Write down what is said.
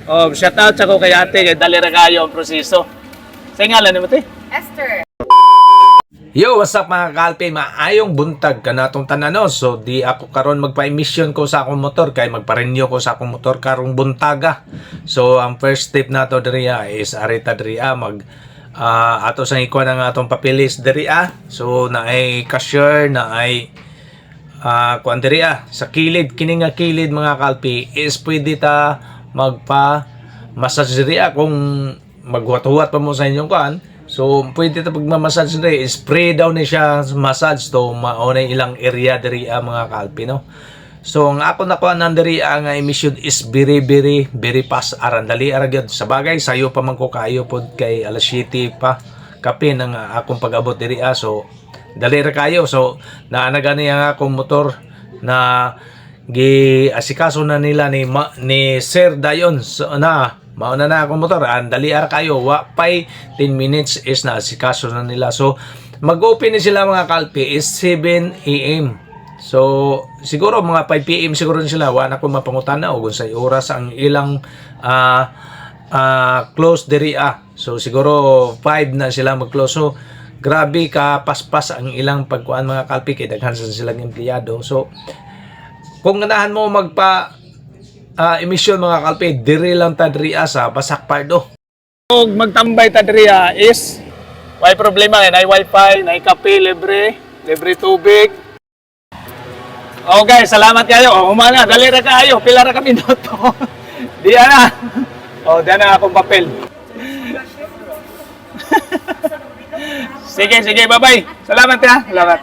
Oh, shout out sa ko kay ate, kay dali ra kayo ang proseso. Sa ngalan ni mo te? Esther. Yo, what's up mga kalpi? Maayong buntag ka na itong tanano. So, di ako karon magpa-emission ko sa akong motor kay magpa-renew ko sa akong motor karong buntaga. So, ang first step na to diriya is arita diriya ato sang ikuha ng atong papilis diriya. So, na ay cashier, na ay kuan diriya sa kilid, kini nga kilid mga kalpi is pwede ta magpa-massage diriya kung maghuwat-huwat pa mo sa inyong kuan. So, pwede ito pagmamassage na spray daw ni siya massage to mauna ilang area diri mga kalpi, no? So, ang ako nakuha ng diri nga emission is very fast arandali aragyod. Sa bagay, sayo pa man ko kayo pod kay alas 7 pa kape ng akong pag-abot diri. So, dali ra kayo. So, naanaga niya akong motor na gi-asikaso na nila ni Sir Dayon. So, mauna na akong motor, dali ara kayo, pay 10 minutes is na asikaso na nila. So, mag-open na sila mga kalpi is 7 AM. So, siguro mga 5 PM siguro sila, wala ko mapangutan na o kung sa oras ang ilang close diri. So, siguro 5 na sila mag-close. So, grabe ka paspas ang ilang pagkuan mga kalpi kay daghan sa silang empleyado. So, kung ganahan mo emission mga kalpi, diri lang ta diri sa Basak Pardo. Kung magtambay ta diri is may problema kay nay wifi, nay kape libre tubig. Oh guys, salamat kayo. Oh, umana, dali ra kayo. Pila ra ka minuto. Diyan na. Oh, diyan na akong papel. Sige, bye-bye. Salamat ya. Salamat.